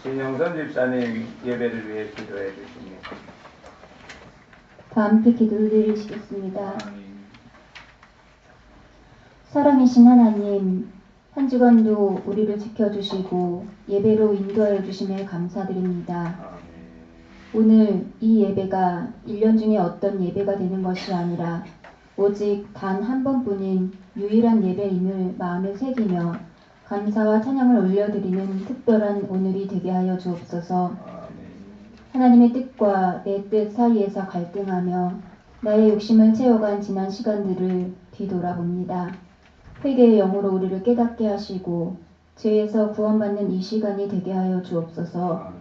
진영선 집사님 예배를 위해 기도해 주십니다. 다 함께 기도를 드리시겠습니다. 사랑이신 하나님, 한 주간도 우리를 지켜주시고 예배로 인도하여 주심에 감사드립니다. 오늘 이 예배가 1년 중에 어떤 예배가 되는 것이 아니라 오직 단 한 번뿐인 유일한 예배임을 마음에 새기며 감사와 찬양을 올려드리는 특별한 오늘이 되게 하여 주옵소서. 하나님의 뜻과 내 뜻 사이에서 갈등하며 나의 욕심을 채워간 지난 시간들을 뒤돌아봅니다. 회개의 영으로 우리를 깨닫게 하시고 죄에서 구원받는 이 시간이 되게 하여 주옵소서.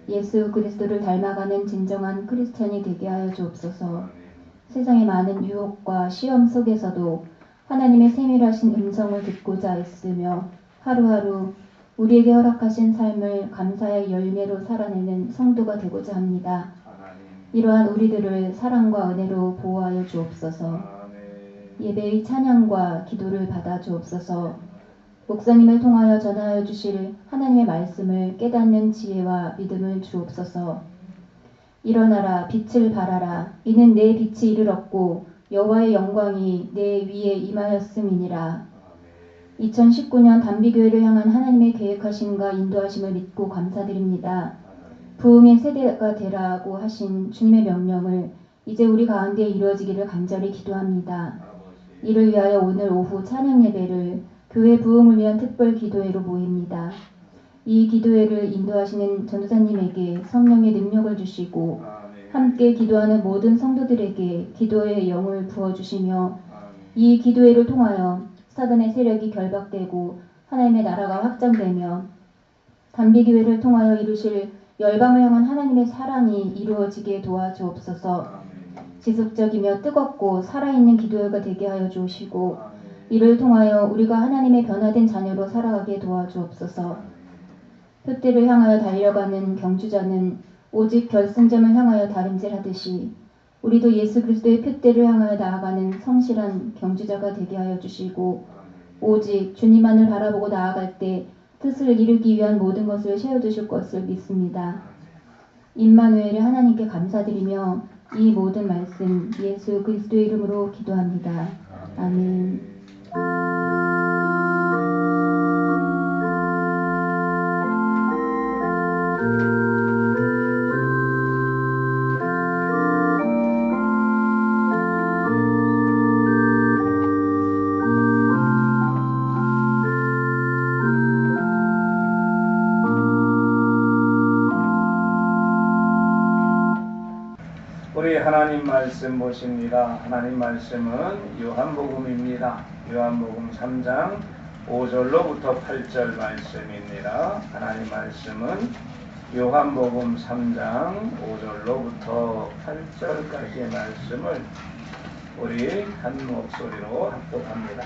예수 그리스도를 닮아가는 진정한 크리스찬이 되게 하여 주옵소서. 세상의 많은 유혹과 시험 속에서도 하나님의 세밀하신 음성을 듣고자 애쓰며 하루하루 우리에게 허락하신 삶을 감사의 열매로 살아내는 성도가 되고자 합니다. 이러한 우리들을 사랑과 은혜로 보호하여 주옵소서. 예배의 찬양과 기도를 받아 주옵소서. 목사님을 통하여 전하여 주실 하나님의 말씀을 깨닫는 지혜와 믿음을 주옵소서. 일어나라 빛을 발하라 이는 내 빛이 이르렀고 여호와의 영광이 내 위에 임하였음이니라. 2019년 단비교회를 향한 하나님의 계획하심과 인도하심을 믿고 감사드립니다. 부흥의 세대가 되라고 하신 주님의 명령을 이제 우리 가운데 이루어지기를 간절히 기도합니다. 이를 위하여 오늘 오후 찬양 예배를 교회 부흥을 위한 특별 기도회로 모입니다. 이 기도회를 인도하시는 전도사님에게 성령의 능력을 주시고 함께 기도하는 모든 성도들에게 기도의 영을 부어주시며 이 기도회를 통하여 사단의 세력이 결박되고 하나님의 나라가 확장되며 단비교회를 통하여 이루실 열방을 향한 하나님의 사랑이 이루어지게 도와주옵소서. 지속적이며 뜨겁고 살아있는 기도회가 되게 하여 주시고 이를 통하여 우리가 하나님의 변화된 자녀로 살아가게 도와주옵소서. 표대를 향하여 달려가는 경주자는 오직 결승점을 향하여 다름질하듯이 우리도 예수 그리스도의 표대를 향하여 나아가는 성실한 경주자가 되게 하여 주시고 오직 주님만을 바라보고 나아갈 때 뜻을 이루기 위한 모든 것을 세워주실 것을 믿습니다. 임마누엘의 하나님께 감사드리며 이 모든 말씀 예수 그리스도의 이름으로 기도합니다. 아멘. 우리 하나님 말씀 보십니다. 하나님 말씀은 요한복음입니다. 요한복음 3장 5절로부터 8절 말씀입니다. 하나님 말씀은 요한복음 3장 5절로부터 8절까지의 말씀을 우리 한 목소리로 합독합니다.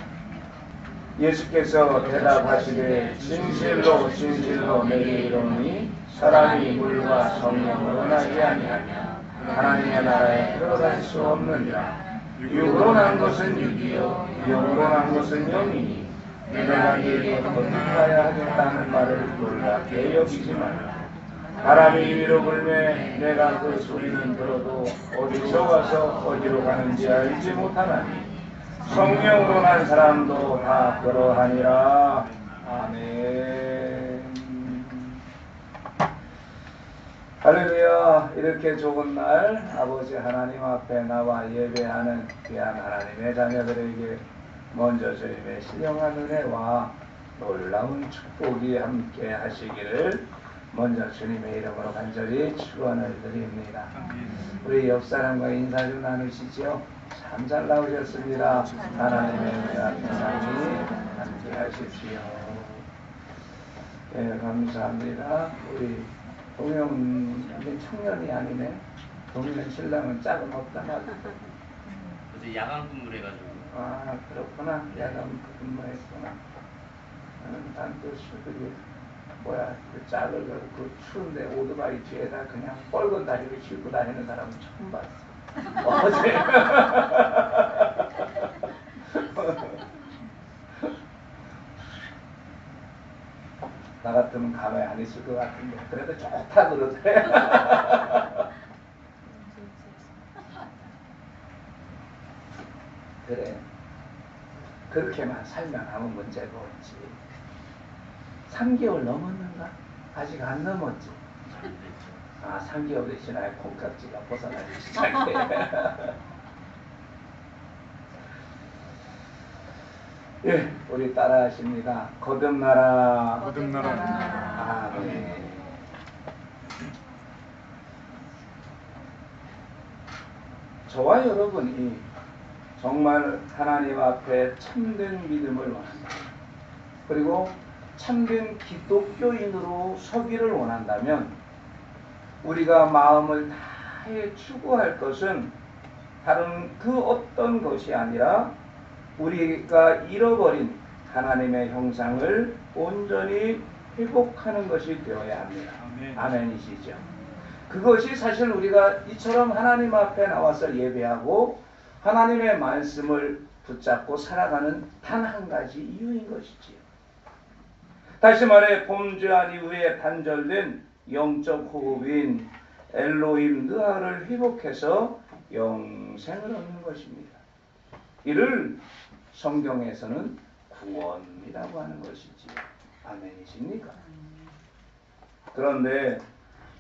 예수께서 대답하시되 진실로 진실로 내게 이르노니 사람이 물과 성령으로 나지 아니하냐 하나님의 나라에 들어갈 수 없느니라. 육으로 난 것은 육이요 영으로 난 것은 영이니 내가 네게 거듭나야 하겠다는 말을 놀랍게 여기지 말라. 바람이 위로 불매 내가 그 소리는 들어도 어디서 와서 어디로 가는지 알지 못하나니 성령으로 난 사람도 다 그러하니라. 아멘. 할렐루야. 이렇게 좋은 날 아버지 하나님 앞에 나와 예배하는 귀한 하나님의 자녀들에게 먼저 주님의 신령한 은혜와 놀라운 축복이 함께 하시기를 먼저 주님의 이름으로 간절히 축원을 드립니다. 우리 옆 사람과 인사 좀 나누시죠. 참 잘 나오셨습니다. 하나님의 은혜와 평안이 함께 하십시오. 네, 감사합니다. 우리 동영 청년이 아니네. 동영 신랑은 짝은 없다 말이야. 어제 야간 근무를 해가지고. 아 그렇구나. 야간 근무했구나. 난 또 그게 뭐야 그 짝을 그 추운데 오토바이 뒤에다 그냥 뻘건 다리를 싣고 다니는 사람은 처음 봤어. 어제. 나 같으면 정도는 가만히 안 있을 것 같은데 그래도 좋다 그러더래. 그래. 그렇게만 살면 아무 문제가 없지. 3개월 넘었는가? 아직 안 넘었지. 아, 3개월이 지나야 콩깍지가 벗어나기 시작해. 예, 우리 따라 하십니다. 거듭나라. 거듭나라. 아멘. 저와 여러분이 정말 하나님 앞에 참된 믿음을 원한다. 그리고 참된 기독교인으로 서기를 원한다면 우리가 마음을 다해 추구할 것은 다른 그 어떤 것이 아니라 우리가 잃어버린 하나님의 형상을 온전히 회복하는 것이 되어야 합니다. 아멘이시죠? 그것이 사실 우리가 이처럼 하나님 앞에 나와서 예배하고 하나님의 말씀을 붙잡고 살아가는 단 한 가지 이유인 것이지요. 다시 말해 범죄한 이후에 단절된 영적 호흡인 엘로힘 느아를 회복해서 영생을 얻는 것입니다. 이를 성경에서는 구원이라고 하는 것이지요. 아멘이십니까? 그런데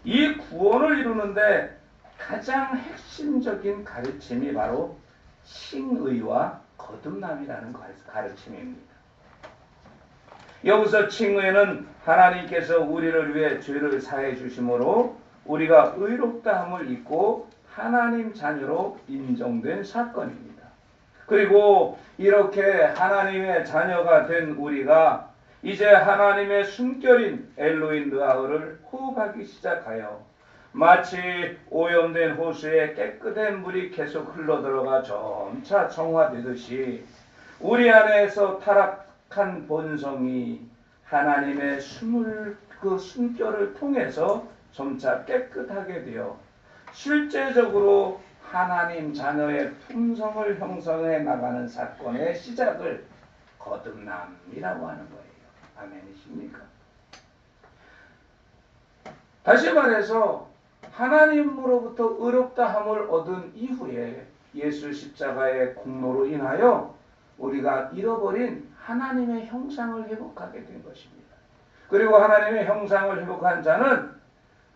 이 구원을 이루는데 가장 핵심적인 가르침이 바로 칭의와 거듭남이라는 가르침입니다. 여기서 칭의는 하나님께서 우리를 위해 죄를 사해 주심으로 우리가 의롭다함을 입고 하나님 자녀로 인정된 사건입니다. 그리고 이렇게 하나님의 자녀가 된 우리가 이제 하나님의 숨결인 엘로힘 느아흐를 호흡하기 시작하여 마치 오염된 호수에 깨끗한 물이 계속 흘러들어가 점차 정화되듯이 우리 안에서 타락한 본성이 하나님의 그 숨결을 통해서 점차 깨끗하게 되어 실제적으로 하나님 자녀의 품성을 형성해 나가는 사건의 시작을 거듭남이라고 하는 거예요. 아멘이십니까? 다시 말해서 하나님으로부터 의롭다함을 얻은 이후에 예수 십자가의 공로로 인하여 우리가 잃어버린 하나님의 형상을 회복하게 된 것입니다. 그리고 하나님의 형상을 회복한 자는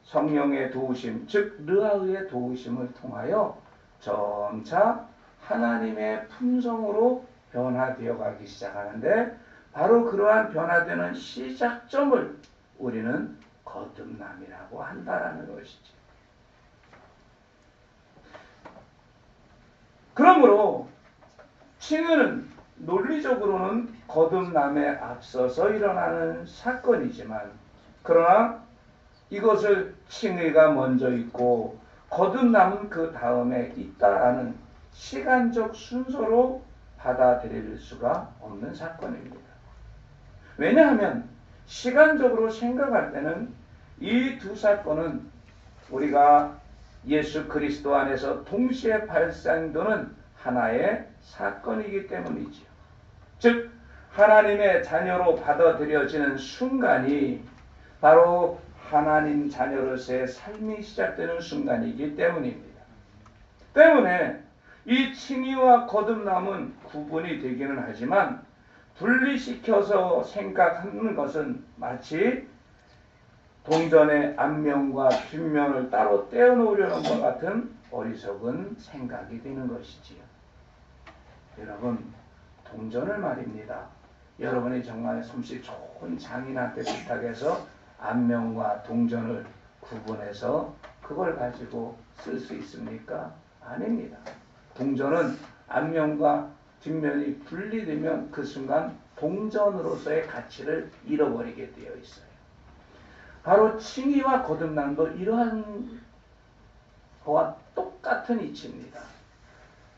성령의 도우심, 즉 르아의 도우심을 통하여 점차 하나님의 품성으로 변화되어 가기 시작하는데 바로 그러한 변화되는 시작점을 우리는 거듭남이라고 한다라는 것이죠. 그러므로 칭의는 논리적으로는 거듭남에 앞서서 일어나는 사건이지만 그러나 이것을 칭의가 먼저 있고 거듭남은 그 다음에 있다라는 시간적 순서로 받아들일 수가 없는 사건입니다. 왜냐하면 시간적으로 생각할 때는 이 두 사건은 우리가 예수 그리스도 안에서 동시에 발생되는 하나의 사건이기 때문이지요. 즉 하나님의 자녀로 받아들여지는 순간이 바로 하나님 자녀로서의 삶이 시작되는 순간이기 때문입니다. 때문에 이 칭의와 거듭남은 구분이 되기는 하지만 분리시켜서 생각하는 것은 마치 동전의 앞면과 뒷면을 따로 떼어놓으려는 것 같은 어리석은 생각이 되는 것이지요. 여러분, 동전을 말입니다. 여러분이 정말 솜씨 좋은 장인한테 부탁해서 앞면과 동전을 구분해서 그걸 가지고 쓸 수 있습니까? 아닙니다. 동전은 앞면과 뒷면이 분리되면 그 순간 동전으로서의 가치를 잃어버리게 되어 있어요. 바로 칭의와 거듭남도 이러한 거와 똑같은 이치입니다.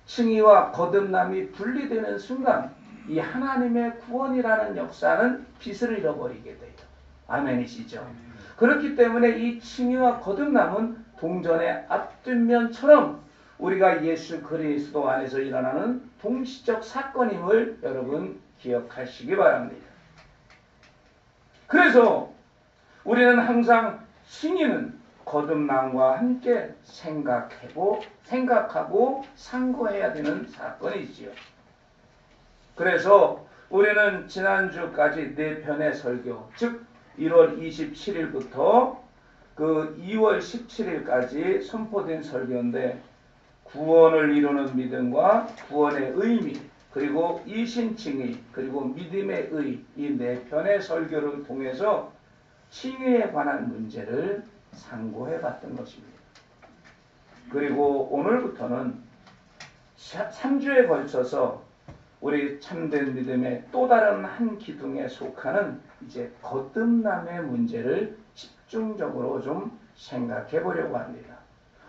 칭의와 거듭남이 분리되는 순간 이 하나님의 구원이라는 역사는 빛을 잃어버리게 돼요. 아멘이시죠? 그렇기 때문에 이 칭의와 거듭남은 동전의 앞뒷면처럼 우리가 예수 그리스도 안에서 일어나는 동시적 사건임을 여러분 기억하시기 바랍니다. 그래서 우리는 항상 승리는 거듭남과 함께 생각하고 상고해야 되는 사건이지요. 그래서 우리는 지난주까지 4편의 설교, 즉 1월 27일부터 그 2월 17일까지 선포된 설교인데, 구원을 이루는 믿음과 구원의 의미, 그리고 이신칭의, 그리고 믿음의 의, 이 4편의 설교를 통해서 칭의에 관한 문제를 상고해 봤던 것입니다. 그리고 오늘부터는 3주에 걸쳐서 우리 참된 믿음의 또 다른 한 기둥에 속하는 이제 거듭남의 문제를 집중적으로 좀 생각해 보려고 합니다.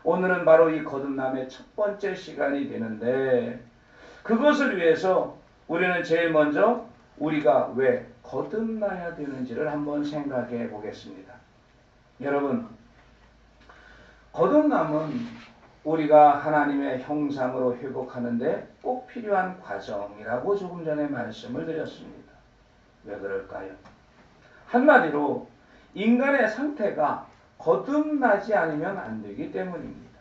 오늘은 바로 이 거듭남의 첫 번째 시간이 되는데, 그것을 위해서 우리는 제일 먼저 우리가 왜 거듭나야 되는지를 한번 생각해 보겠습니다. 여러분, 거듭남은 우리가 하나님의 형상으로 회복하는데 꼭 필요한 과정이라고 조금 전에 말씀을 드렸습니다. 왜 그럴까요? 한마디로 인간의 상태가 거듭나지 않으면 안 되기 때문입니다.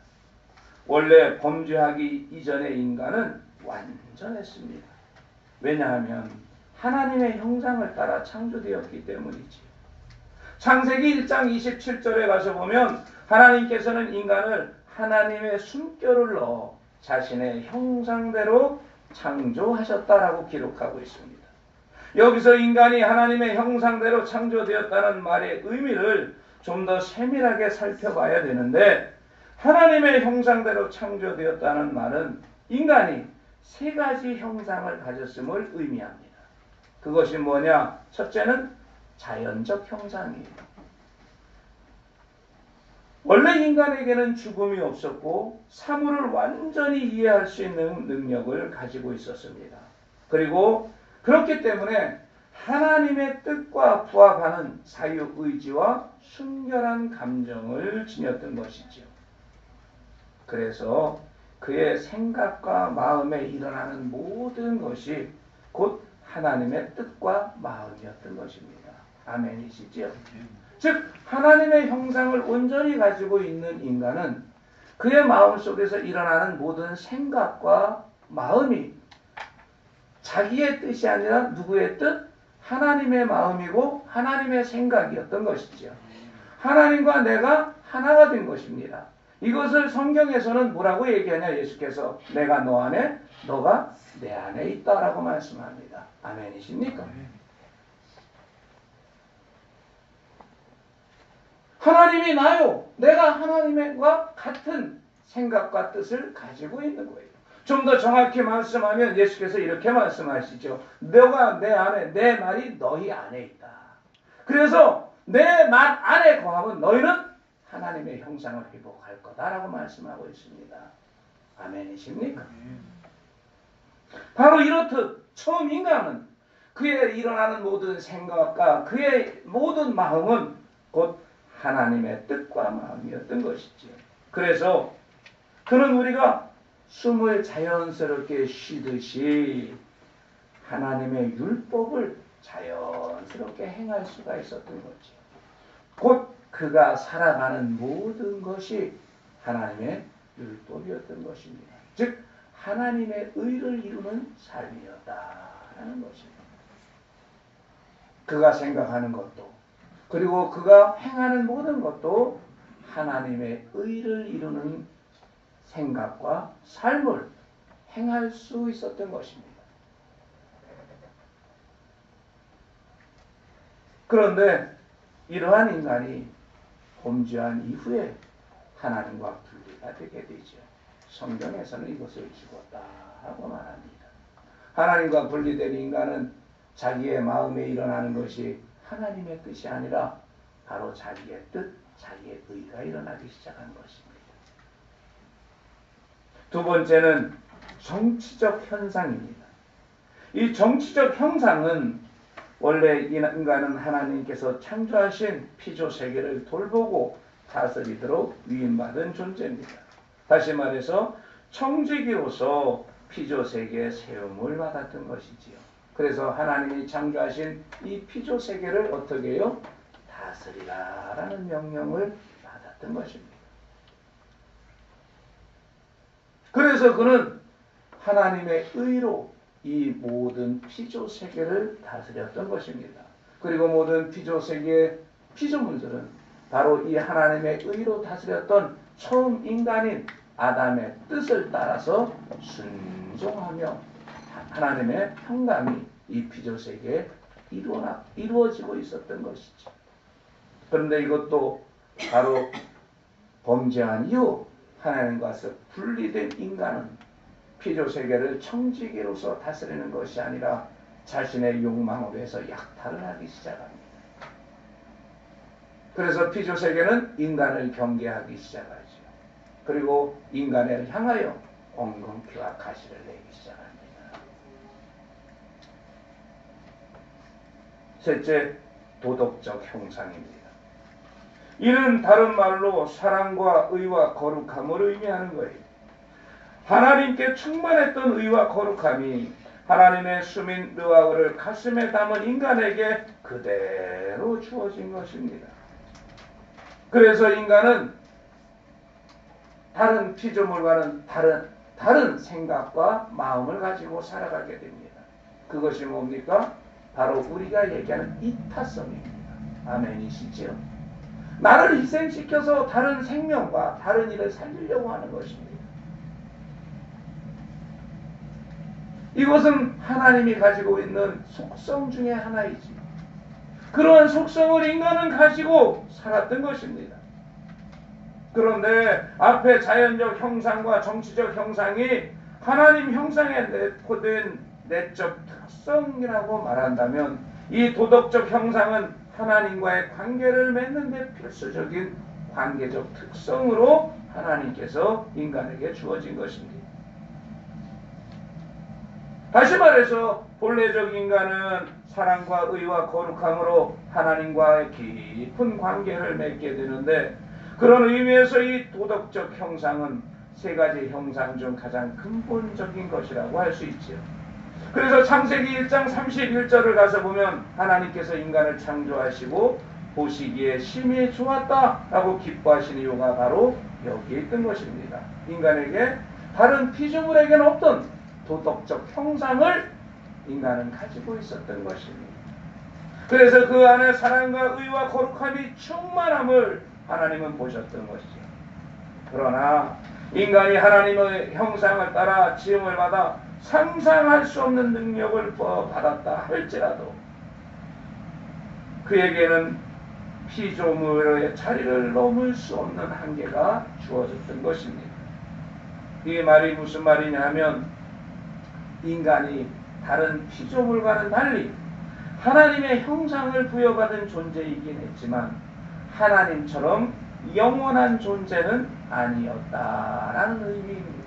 원래 범죄하기 이전의 인간은 완전했습니다. 왜냐하면 하나님의 형상을 따라 창조되었기 때문이지요. 창세기 1장 27절에 가서 보면 하나님께서는 인간을 하나님의 숨결을 넣어 자신의 형상대로 창조하셨다라고 기록하고 있습니다. 여기서 인간이 하나님의 형상대로 창조되었다는 말의 의미를 좀 더 세밀하게 살펴봐야 되는데, 하나님의 형상대로 창조되었다는 말은 인간이 3가지 형상을 가졌음을 의미합니다. 그것이 뭐냐? 첫째는 자연적 형상이에요. 원래 인간에게는 죽음이 없었고 사물을 완전히 이해할 수 있는 능력을 가지고 있었습니다. 그리고 그렇기 때문에 하나님의 뜻과 부합하는 자유의지와 순결한 감정을 지녔던 것이죠. 그래서 그의 생각과 마음에 일어나는 모든 것이 곧 하나님의 뜻과 마음이었던 것입니다. 아멘이시죠? 즉 하나님의 형상을 온전히 가지고 있는 인간은 그의 마음속에서 일어나는 모든 생각과 마음이 자기의 뜻이 아니라 누구의 뜻? 하나님의 마음이고 하나님의 생각이었던 것이죠. 하나님과 내가 하나가 된 것입니다. 이것을 성경에서는 뭐라고 얘기하냐? 예수께서 내가 너 안에, 너가 내 안에 있다라고 말씀합니다. 아멘이십니까? 하나님이 나요. 내가 하나님과 같은 생각과 뜻을 가지고 있는 거예요. 좀 더 정확히 말씀하면 예수께서 이렇게 말씀하시죠. 너가 내 안에, 내 말이 너희 안에 있다. 그래서 내 말 안에 거하면 너희는 하나님의 형상을 회복할 거다라고 말씀하고 있습니다. 아멘이십니까? 바로 이렇듯 처음 인간은 그의 일어나는 모든 생각과 그의 모든 마음은 곧 하나님의 뜻과 마음이었던 것이죠. 그래서 그는 우리가 숨을 자연스럽게 쉬듯이 하나님의 율법을 자연스럽게 행할 수가 있었던 거죠. 곧 그가 살아가는 모든 것이 하나님의 율법이었던 것입니다. 즉 하나님의 의를 이루는 삶이었다라는 것입니다. 그가 생각하는 것도 그리고 그가 행하는 모든 것도 하나님의 의를 이루는 생각과 삶을 행할 수 있었던 것입니다. 그런데 이러한 인간이 범죄한 이후에 하나님과 분리가 되게 되죠. 성경에서는 이것을 죽었다라고 말합니다. 하나님과 분리된 인간은 자기의 마음에 일어나는 것이 하나님의 뜻이 아니라 바로 자기의 뜻, 자기의 의가 일어나기 시작한 것입니다. 두 번째는 정치적 현상입니다. 이 정치적 형상은 원래 인간은 하나님께서 창조하신 피조 세계를 돌보고 다스리도록 위임받은 존재입니다. 다시 말해서 청지기로서 피조 세계의 세움을 받았던 것이지요. 그래서 하나님이 창조하신 이 피조 세계를 어떻게 해요? 다스리라라는 명령을 받았던 것입니다. 그래서 그는 하나님의 의로 이 모든 피조 세계를 다스렸던 것입니다. 그리고 모든 피조 세계의 피조물들은 바로 이 하나님의 의로 다스렸던 처음 인간인 아담의 뜻을 따라서 순종하며 하나님의 평강이 이 피조 세계에 이루어지고 있었던 것이죠. 그런데 이것도 바로 범죄한 이후 하나님과서 분리된 인간은 피조 세계를 청지기로서 다스리는 것이 아니라 자신의 욕망으로 해서 약탈을 하기 시작합니다. 그래서 피조 세계는 인간을 경계하기 시작하죠. 그리고 인간을 향하여 엉겅퀴와 가시를 내기 시작합니다. 셋째, 도덕적 형상입니다. 이는 다른 말로 사랑과 의와 거룩함을 의미하는 거예요. 하나님께 충만했던 의와 거룩함이 하나님의 수민 느와흐를 가슴에 담은 인간에게 그대로 주어진 것입니다. 그래서 인간은 다른 피조물과는 다른 생각과 마음을 가지고 살아가게 됩니다. 그것이 뭡니까? 바로 우리가 얘기하는 이타성입니다. 아멘이시지요? 나를 희생시켜서 다른 생명과 다른 일을 살리려고 하는 것입니다. 이것은 하나님이 가지고 있는 속성 중에 하나이지. 그러한 속성을 인간은 가지고 살았던 것입니다. 그런데 앞에 자연적 형상과 정치적 형상이 하나님 형상에 내포된 내적 특성이라고 말한다면 이 도덕적 형상은 하나님과의 관계를 맺는 데 필수적인 관계적 특성으로 하나님께서 인간에게 주어진 것입니다. 다시 말해서 본래적 인간은 사랑과 의와 거룩함으로 하나님과의 깊은 관계를 맺게 되는데 그런 의미에서 이 도덕적 형상은 세 가지 형상 중 가장 근본적인 것이라고 할 수 있지요. 그래서 창세기 1장 31절을 가서 보면 하나님께서 인간을 창조하시고 보시기에 심히 좋았다라고 기뻐하신 이유가 바로 여기에 있던 것입니다. 인간에게 다른 피조물에게는 없던 도덕적 형상을 인간은 가지고 있었던 것입니다. 그래서 그 안에 사랑과 의와 거룩함이 충만함을 하나님은 보셨던 것이죠. 그러나 인간이 하나님의 형상을 따라 지음을 받아 상상할 수 없는 능력을 받았다 할지라도 그에게는 피조물의 자리를 넘을 수 없는 한계가 주어졌던 것입니다. 이 말이 무슨 말이냐 하면 인간이 다른 피조물과는 달리 하나님의 형상을 부여받은 존재이긴 했지만 하나님처럼 영원한 존재는 아니었다라는 의미입니다.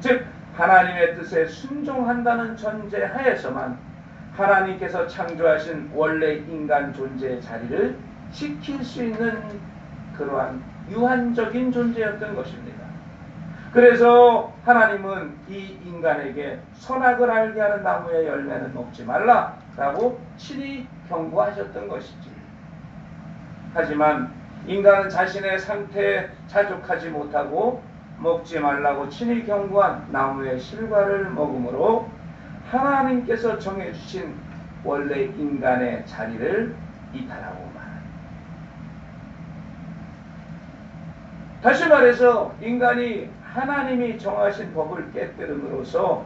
즉 하나님의 뜻에 순종한다는 전제 하에서만 하나님께서 창조하신 원래 인간 존재의 자리를 지킬 수 있는 그러한 유한적인 존재였던 것입니다. 그래서 하나님은 이 인간에게 선악을 알게 하는 나무의 열매는 먹지 말라라고 친히 경고하셨던 것이지. 하지만 인간은 자신의 상태에 자족하지 못하고 먹지 말라고 친히 경고한 나무의 실과를 먹음으로 하나님께서 정해주신 원래 인간의 자리를 이탈하고 말합니다. 다시 말해서 인간이 하나님이 정하신 법을 깨뜨림으로써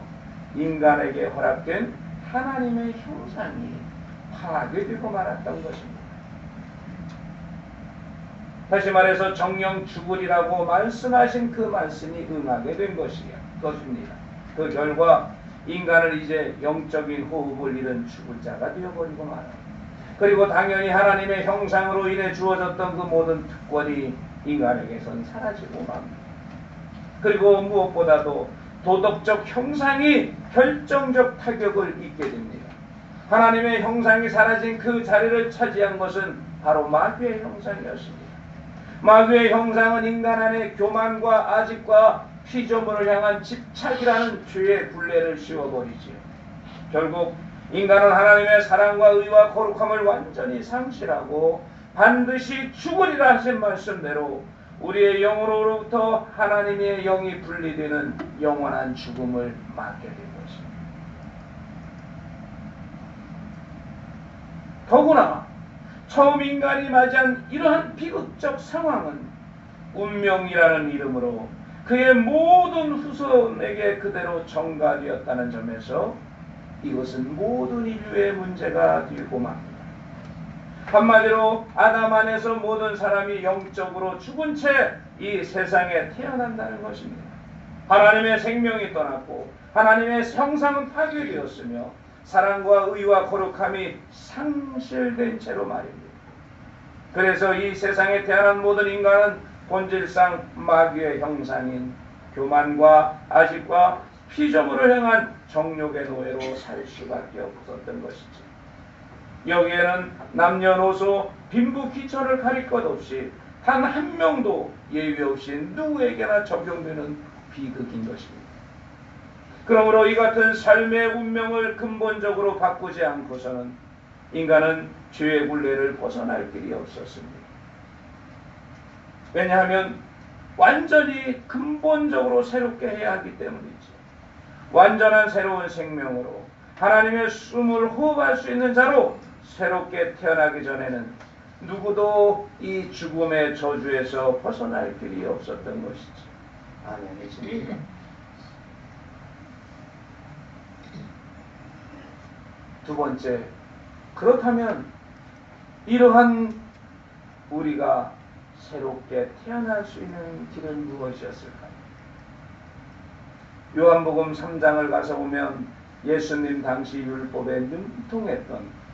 인간에게 허락된 하나님의 형상이 파괴되고 말았던 것입니다. 다시 말해서 정령 죽으리라고 말씀하신 그 말씀이 응하게 된 것입니다. 그 결과 인간을 이제 영적인 호흡을 잃은 죽을 자가 되어버리고 말합니다. 그리고 당연히 하나님의 형상으로 인해 주어졌던 그 모든 특권이 인간에게선 사라지고 맙니다. 그리고 무엇보다도 도덕적 형상이 결정적 타격을 입게 됩니다. 하나님의 형상이 사라진 그 자리를 차지한 것은 바로 마귀의 형상이었습니다. 마귀의 형상은 인간 안에 교만과 아집과 피조물을 향한 집착이라는 죄의 굴레를 씌워버리지요. 결국 인간은 하나님의 사랑과 의와 거룩함을 완전히 상실하고 반드시 죽으리라 하신 말씀대로 우리의 영으로부터 하나님의 영이 분리되는 영원한 죽음을 맞게 된 것입니다. 더구나 처음 인간이 맞이한 이러한 비극적 상황은 운명이라는 이름으로 그의 모든 후손에게 그대로 전가되었다는 점에서 이것은 모든 인류의 문제가 되고 맙니다. 한마디로 아담 안에서 모든 사람이 영적으로 죽은 채 이 세상에 태어난다는 것입니다. 하나님의 생명이 떠났고 하나님의 형상은 파괴되었으며 사랑과 의와 거룩함이 상실된 채로 말입니다. 그래서 이 세상에 태어난 모든 인간은 본질상 마귀의 형상인 교만과 아집과 피조물을 향한 정욕의 노예로 살 수밖에 없었던 것이지. 여기에는 남녀노소 빈부귀천을 가릴 것 없이 단 한 명도 예외 없이 누구에게나 적용되는 비극인 것입니다. 그러므로 이 같은 삶의 운명을 근본적으로 바꾸지 않고서는 인간은 죄의 굴레를 벗어날 길이 없었습니다. 왜냐하면 완전히 근본적으로 새롭게 해야 하기 때문이죠. 완전한 새로운 생명으로 하나님의 숨을 호흡할 수 있는 자로 새롭게 태어나기 전에는 누구도 이 죽음의 저주에서 벗어날 길이 없었던 것이죠. 아멘이십니까? 두 번째, 그렇다면 이러한 우리가 새롭게 태어날 수 있는 길은 무엇이었을까요? 요한복음 3장을 가서 보면 예수님 당시 율법에 능통했던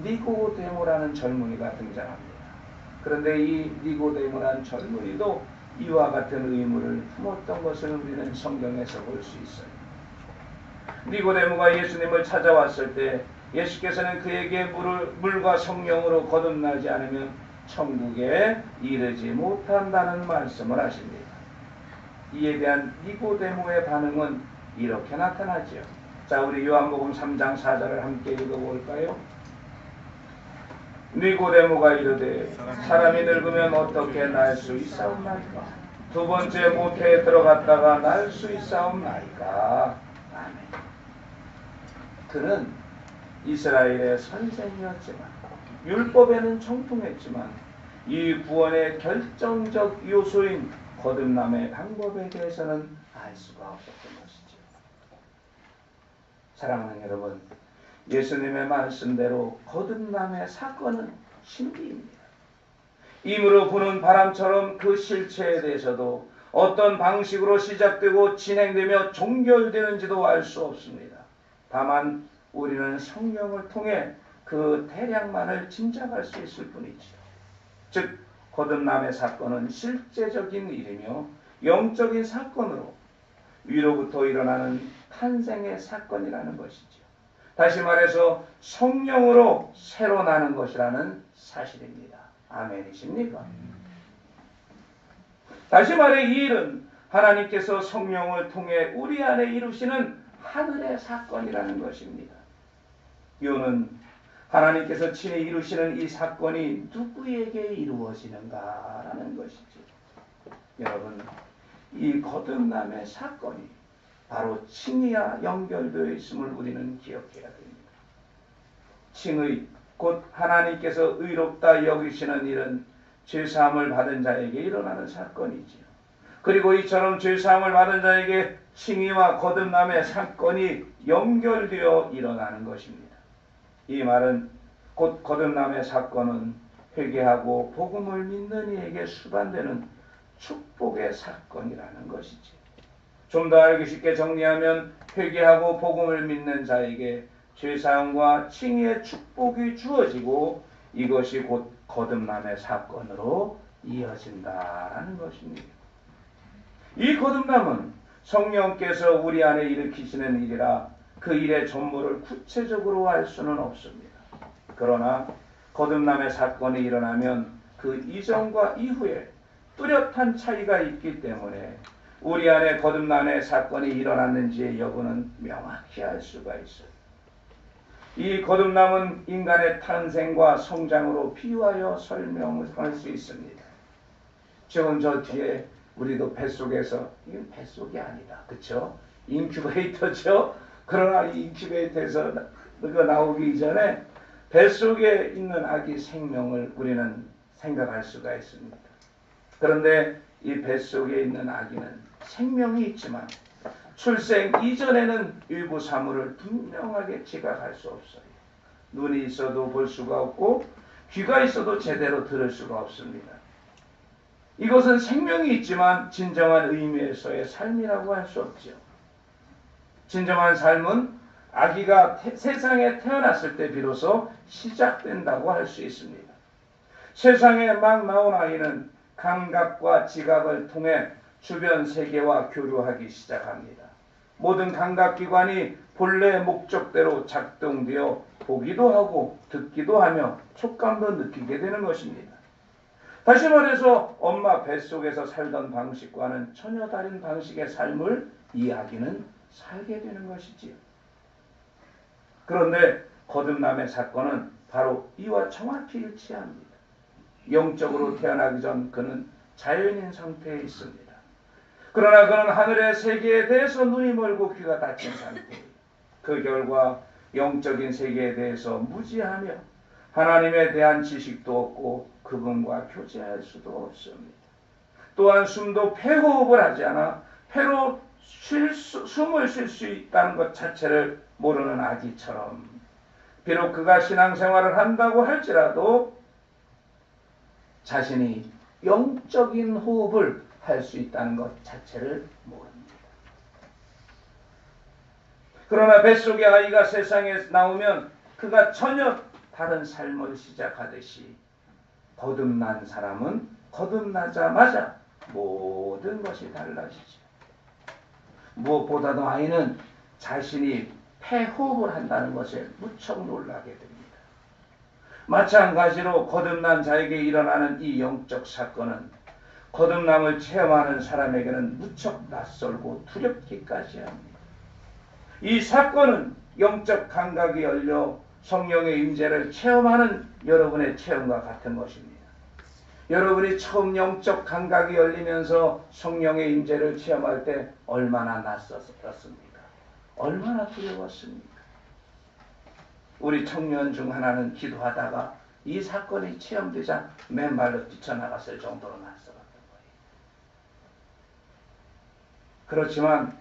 니고데모라는 젊은이가 등장합니다. 그런데 이 니고데모라는 젊은이도 이와 같은 의무를 품었던 것을 우리는 성경에서 볼 수 있어요. 니고데모가 예수님을 찾아왔을 때 예수께서는 그에게 물과 성령으로 거듭나지 않으면 천국에 이르지 못한다는 말씀을 하십니다. 이에 대한 니고데모의 반응은 이렇게 나타나죠. 자, 우리 요한복음 3장 4절을 함께 읽어볼까요? 니고데모가 이르되 사람이 늙으면 어떻게 날 수 있사옵나이까? 두 번째 모태에 들어갔다가 날 수 있사옵나이까? 아멘. 그는 이스라엘의 선생이었지만 율법에는 청통했지만 이 구원의 결정적 요소인 거듭남의 방법에 대해서는 알 수가 없었던 것이죠. 사랑하는 여러분, 예수님의 말씀대로 거듭남의 사건은 신비입니다. 임으로 부는 바람처럼 그 실체에 대해서도 어떤 방식으로 시작되고 진행되며 종결되는지도 알 수 없습니다. 다만 우리는 성령을 통해 그 대략만을 짐작할 수 있을 뿐이지요. 즉 거듭남의 사건은 실제적인 일이며 영적인 사건으로 위로부터 일어나는 탄생의 사건이라는 것이죠. 다시 말해서 성령으로 새로 나는 것이라는 사실입니다. 아멘이십니까? 다시 말해 이 일은 하나님께서 성령을 통해 우리 안에 이루시는 하늘의 사건이라는 것입니다. 이유는 하나님께서 친히 이루시는 이 사건이 누구에게 이루어지는가라는 것이죠. 여러분, 이 거듭남의 사건이 바로 칭의와 연결되어 있음을 우리는 기억해야 됩니다. 칭의, 곧 하나님께서 의롭다 여기시는 일은 죄사함을 받은 자에게 일어나는 사건이지요. 그리고 이처럼 죄사함을 받은 자에게 칭의와 거듭남의 사건이 연결되어 일어나는 것입니다. 이 말은 곧 거듭남의 사건은 회개하고 복음을 믿는 이에게 수반되는 축복의 사건이라는 것이지. 좀 더 알기 쉽게 정리하면 회개하고 복음을 믿는 자에게 죄사함과 칭의의 축복이 주어지고 이것이 곧 거듭남의 사건으로 이어진다라는 것입니다. 이 거듭남은 성령께서 우리 안에 일으키시는 일이라 그 일의 전모를 구체적으로 알 수는 없습니다. 그러나 거듭남의 사건이 일어나면 그 이전과 이후에 뚜렷한 차이가 있기 때문에 우리 안에 거듭남의 사건이 일어났는지의 여부는 명확히 알 수가 있어요. 이 거듭남은 인간의 탄생과 성장으로 비유하여 설명할 수 있습니다. 지금 저 뒤에 우리도 뱃속에서, 이건 뱃속이 아니다, 그쵸? 인큐베이터죠? 그러나 이 인큐베이터에서 나오기 전에 뱃속에 있는 아기 생명을 우리는 생각할 수가 있습니다. 그런데 이 뱃속에 있는 아기는 생명이 있지만 출생 이전에는 일부 사물을 분명하게 지각할 수 없어요. 눈이 있어도 볼 수가 없고 귀가 있어도 제대로 들을 수가 없습니다. 이것은 생명이 있지만 진정한 의미에서의 삶이라고 할 수 없죠. 진정한 삶은 아기가 세상에 태어났을 때 비로소 시작된다고 할 수 있습니다. 세상에 막 나온 아이는 감각과 지각을 통해 주변 세계와 교류하기 시작합니다. 모든 감각기관이 본래 목적대로 작동되어 보기도 하고 듣기도 하며 촉감도 느끼게 되는 것입니다. 다시 말해서 엄마 뱃속에서 살던 방식과는 전혀 다른 방식의 삶을 이 아기는 살게 되는 것이지요. 그런데 거듭남의 사건은 바로 이와 정확히 일치합니다. 영적으로 태어나기 전 그는 자연인 상태에 있습니다. 그러나 그는 하늘의 세계에 대해서 눈이 멀고 귀가 닫힌 상태예요. 그 결과 영적인 세계에 대해서 무지하며 하나님에 대한 지식도 없고 그분과 교제할 수도 없습니다. 또한 숨도 폐호흡을 하지 않아 폐로 숨을 쉴 수 있다는 것 자체를 모르는 아기처럼, 비록 그가 신앙생활을 한다고 할지라도 자신이 영적인 호흡을 할 수 있다는 것 자체를 모릅니다. 그러나 뱃속의 아이가 세상에 나오면 그가 전혀 다른 삶을 시작하듯이 거듭난 사람은 거듭나자마자 모든 것이 달라지죠. 무엇보다도 아이는 자신이 폐호흡을 한다는 것에 무척 놀라게 됩니다. 마찬가지로 거듭난 자에게 일어나는 이 영적 사건은 거듭남을 체험하는 사람에게는 무척 낯설고 두렵기까지 합니다. 이 사건은 영적 감각이 열려 성령의 임재를 체험하는 여러분의 체험과 같은 것입니다. 여러분이 처음 영적 감각이 열리면서 성령의 임재를 체험할 때 얼마나 낯섰습니까? 얼마나 두려웠습니까? 우리 청년 중 하나는 기도하다가 이 사건이 체험되자 맨발로 뛰쳐나갔을 정도로 낯설었던 거예요. 그렇지만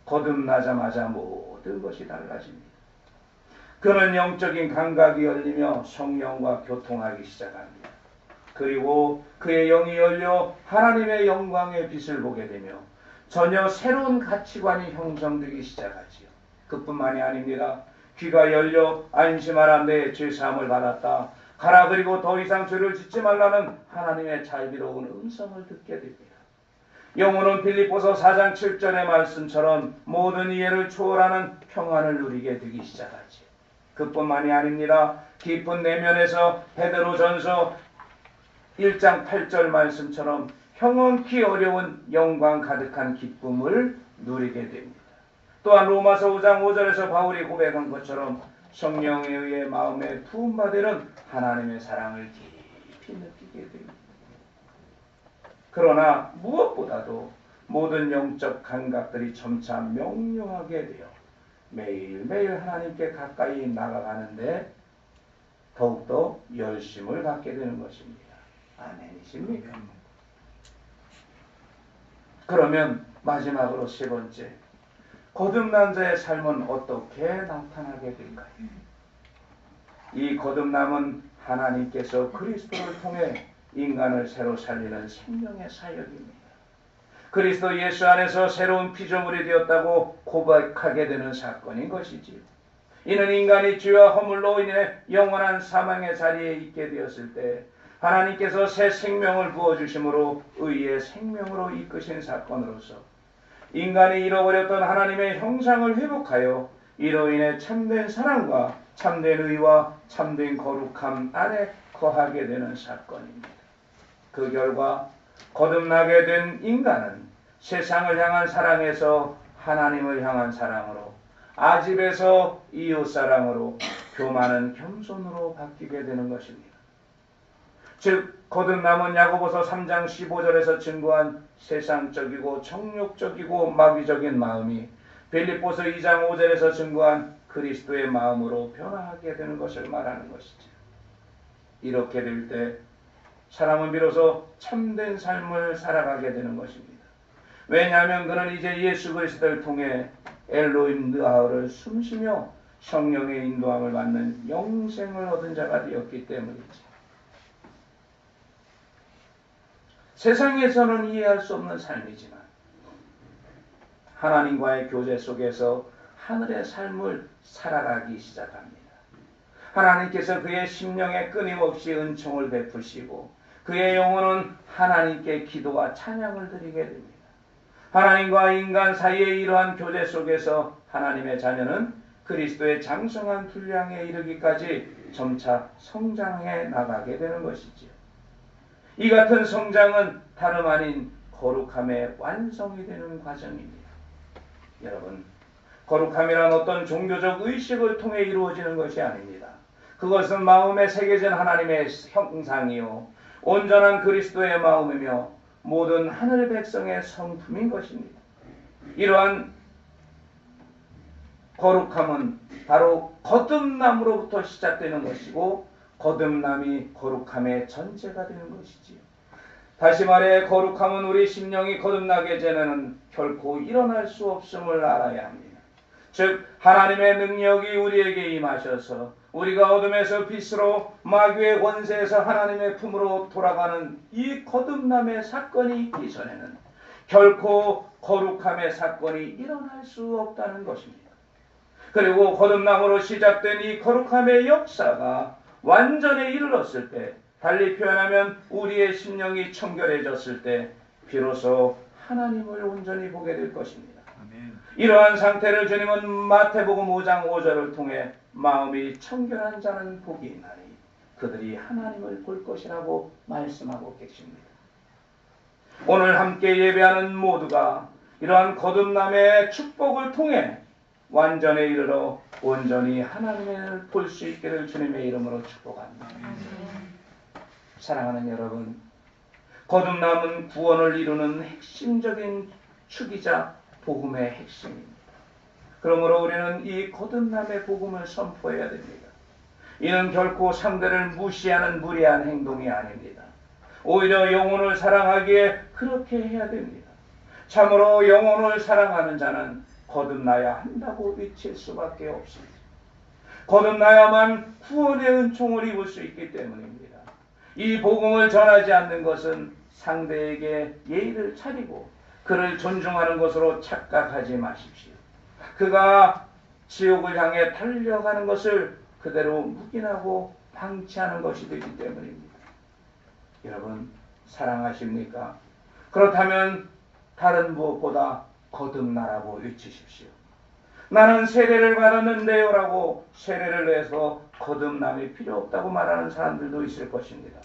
거듭나자마자 모든 것이 달라집니다. 그는 영적인 감각이 열리며 성령과 교통하기 시작합니다. 그리고 그의 영이 열려 하나님의 영광의 빛을 보게 되며 전혀 새로운 가치관이 형성되기 시작하지요. 그뿐만이 아닙니다. 귀가 열려 안심하라, 내 죄사함을 받았다, 가라, 그리고 더 이상 죄를 짓지 말라는 하나님의 자비로운 음성을 듣게 됩니다. 영혼은 빌립보서 4장 7절의 말씀처럼 모든 이해를 초월하는 평안을 누리게 되기 시작하지요. 그뿐만이 아닙니다. 깊은 내면에서 베드로전서 1장 8절 말씀처럼 형언키 어려운 영광 가득한 기쁨을 누리게 됩니다. 또한 로마서 5장 5절에서 바울이 고백한 것처럼 성령에 의해 마음에 부음받는 하나님의 사랑을 깊이 느끼게 됩니다. 그러나 무엇보다도 모든 영적 감각들이 점차 명료하게 되어 매일매일 하나님께 가까이 나아가는데 더욱더 열심을 갖게 되는 것입니다. 아멘이십니까? 그러면 마지막으로 세 번째, 거듭난 자의 삶은 어떻게 나타나게 될까요? 이 거듭남은 하나님께서 그리스도를 통해 인간을 새로 살리는 생명의 사역입니다. 그리스도 예수 안에서 새로운 피조물이 되었다고 고백하게 되는 사건인 것이지요. 이는 인간이 죄와 허물로 인해 영원한 사망의 자리에 있게 되었을 때 하나님께서 새 생명을 부어주심으로 의의 생명으로 이끄신 사건으로서 인간이 잃어버렸던 하나님의 형상을 회복하여 이로 인해 참된 사랑과 참된 의와 참된 거룩함 안에 거하게 되는 사건입니다. 그 결과 거듭나게 된 인간은 세상을 향한 사랑에서 하나님을 향한 사랑으로, 아집에서 이웃사랑으로, 교만은 겸손으로 바뀌게 되는 것입니다. 즉 거듭남은 야고보서 3장 15절에서 증거한 세상적이고 정욕적이고 마귀적인 마음이 빌립보서 2장 5절에서 증거한 그리스도의 마음으로 변화하게 되는 것을 말하는 것이죠. 이렇게 될 때 사람은 비로소 참된 삶을 살아가게 되는 것입니다. 왜냐하면 그는 이제 예수 그리스도를 통해 엘로힘 느하를 숨쉬며 성령의 인도함을 받는 영생을 얻은 자가 되었기 때문이지. 세상에서는 이해할 수 없는 삶이지만 하나님과의 교제 속에서 하늘의 삶을 살아가기 시작합니다. 하나님께서 그의 심령에 끊임없이 은총을 베푸시고 그의 영혼은 하나님께 기도와 찬양을 드리게 됩니다. 하나님과 인간 사이의 이러한 교제 속에서 하나님의 자녀는 그리스도의 장성한 분량에 이르기까지 점차 성장해 나가게 되는 것이지요. 이 같은 성장은 다름 아닌 거룩함의 완성이 되는 과정입니다. 여러분, 거룩함이란 어떤 종교적 의식을 통해 이루어지는 것이 아닙니다. 그것은 마음에 새겨진 하나님의 형상이요 온전한 그리스도의 마음이며 모든 하늘 백성의 성품인 것입니다. 이러한 거룩함은 바로 거듭남으로부터 시작되는 것이고 거듭남이 거룩함의 전제가 되는 것이지요. 다시 말해 거룩함은 우리 심령이 거듭나기 전에는 결코 일어날 수 없음을 알아야 합니다. 즉 하나님의 능력이 우리에게 임하셔서 우리가 어둠에서 빛으로 마귀의 권세에서 하나님의 품으로 돌아가는 이 거듭남의 사건이 있기 전에는 결코 거룩함의 사건이 일어날 수 없다는 것입니다. 그리고 거듭남으로 시작된 이 거룩함의 역사가 완전에 이르렀을 때, 달리 표현하면 우리의 심령이 청결해졌을 때 비로소 하나님을 온전히 보게 될 것입니다. 아멘. 이러한 상태를 주님은 마태복음 5장 5절을 통해 마음이 청결한 자는 복이 있나니 그들이 하나님을 볼 것이라고 말씀하고 계십니다. 오늘 함께 예배하는 모두가 이러한 거듭남의 축복을 통해 완전에 이르러 온전히 하나님을 볼 수 있기를 주님의 이름으로 축복합니다. 사랑하는 여러분, 거듭남은 구원을 이루는 핵심적인 축이자 복음의 핵심입니다. 그러므로 우리는 이 거듭남의 복음을 선포해야 됩니다. 이는 결코 상대를 무시하는 무례한 행동이 아닙니다. 오히려 영혼을 사랑하기에 그렇게 해야 됩니다. 참으로 영혼을 사랑하는 자는 거듭나야 한다고 외칠 수밖에 없습니다. 거듭나야만 구원의 은총을 입을 수 있기 때문입니다. 이 복음을 전하지 않는 것은 상대에게 예의를 차리고 그를 존중하는 것으로 착각하지 마십시오. 그가 지옥을 향해 달려가는 것을 그대로 묵인하고 방치하는 것이 되기 때문입니다. 여러분, 사랑하십니까? 그렇다면 다른 무엇보다 거듭나라고 외치십시오. 나는 세례를 받았는데요 라고 세례를 해서 거듭남이 필요 없다고 말하는 사람들도 있을 것입니다.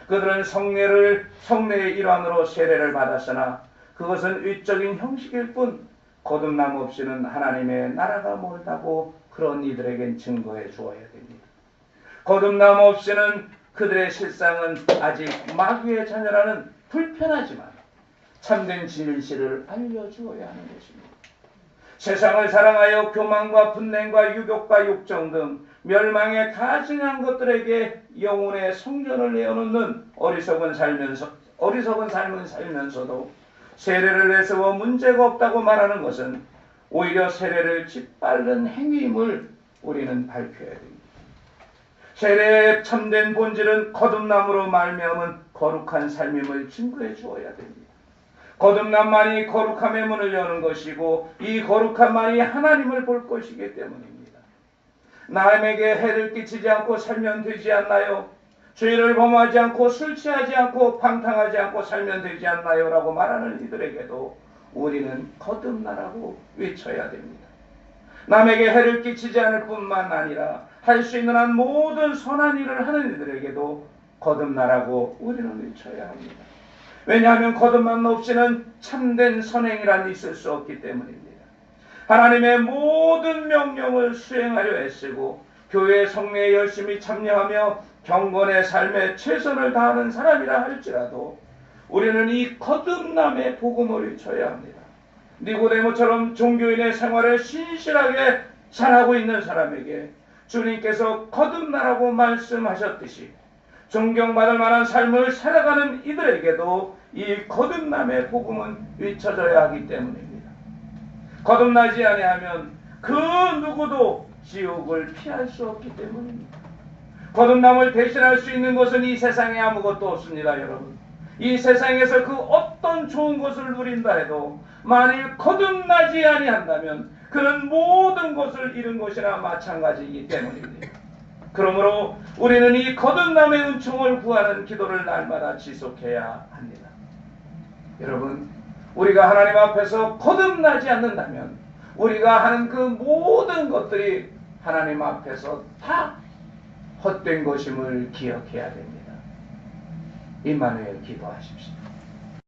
그들은 성례의 일환으로 세례를 받았으나 그것은 외적인 형식일 뿐 거듭남 없이는 하나님의 나라가 멀다고 그런 이들에겐 증거해 주어야 됩니다. 거듭남 없이는 그들의 실상은 아직 마귀의 자녀라는 불편하지만 참된 진실을 알려주어야 하는 것입니다. 세상을 사랑하여 교만과 분냉과 유혹과 욕정 등 멸망에 가증한 것들에게 영혼의 성전을 내어놓는 어리석은 삶을 살면서도 세례를 내세워 문제가 없다고 말하는 것은 오히려 세례를 짓밟는 행위임을 우리는 밝혀야 됩니다. 세례의 참된 본질은 거듭남으로 말미암은 거룩한 삶임을 증거해 주어야 됩니다. 거듭남만이 거룩함의 문을 여는 것이고 이 거룩함만이 하나님을 볼 것이기 때문입니다. 남에게 해를 끼치지 않고 살면 되지 않나요? 죄를 범하지 않고 술 취하지 않고 방탕하지 않고 살면 되지 않나요? 라고 말하는 이들에게도 우리는 거듭나라고 외쳐야 됩니다. 남에게 해를 끼치지 않을 뿐만 아니라 할 수 있는 한 모든 선한 일을 하는 이들에게도 거듭나라고 우리는 외쳐야 합니다. 왜냐하면 거듭남 없이는 참된 선행이란 있을 수 없기 때문입니다. 하나님의 모든 명령을 수행하려 애쓰고 교회 성례에 열심히 참여하며 경건의 삶에 최선을 다하는 사람이라 할지라도 우리는 이 거듭남의 복음을 전해야 합니다. 니고데모처럼 종교인의 생활에 신실하게 살아가고 있는 사람에게 주님께서 거듭나라고 말씀하셨듯이 존경받을 만한 삶을 살아가는 이들에게도 이 거듭남의 복음은 외쳐져야 하기 때문입니다. 거듭나지 아니하면 그 누구도 지옥을 피할 수 없기 때문입니다. 거듭남을 대신할 수 있는 것은 이 세상에 아무것도 없습니다, 여러분. 이 세상에서 그 어떤 좋은 것을 누린다 해도 만일 거듭나지 아니한다면 그는 모든 것을 잃은 것이나 마찬가지이기 때문입니다. 그러므로 우리는 이 거듭남의 은총을 구하는 기도를 날마다 지속해야 합니다. 여러분, 우리가 하나님 앞에서 거듭나지 않는다면 우리가 하는 그 모든 것들이 하나님 앞에서 다 헛된 것임을 기억해야 됩니다. 임마누엘 기도하십시오.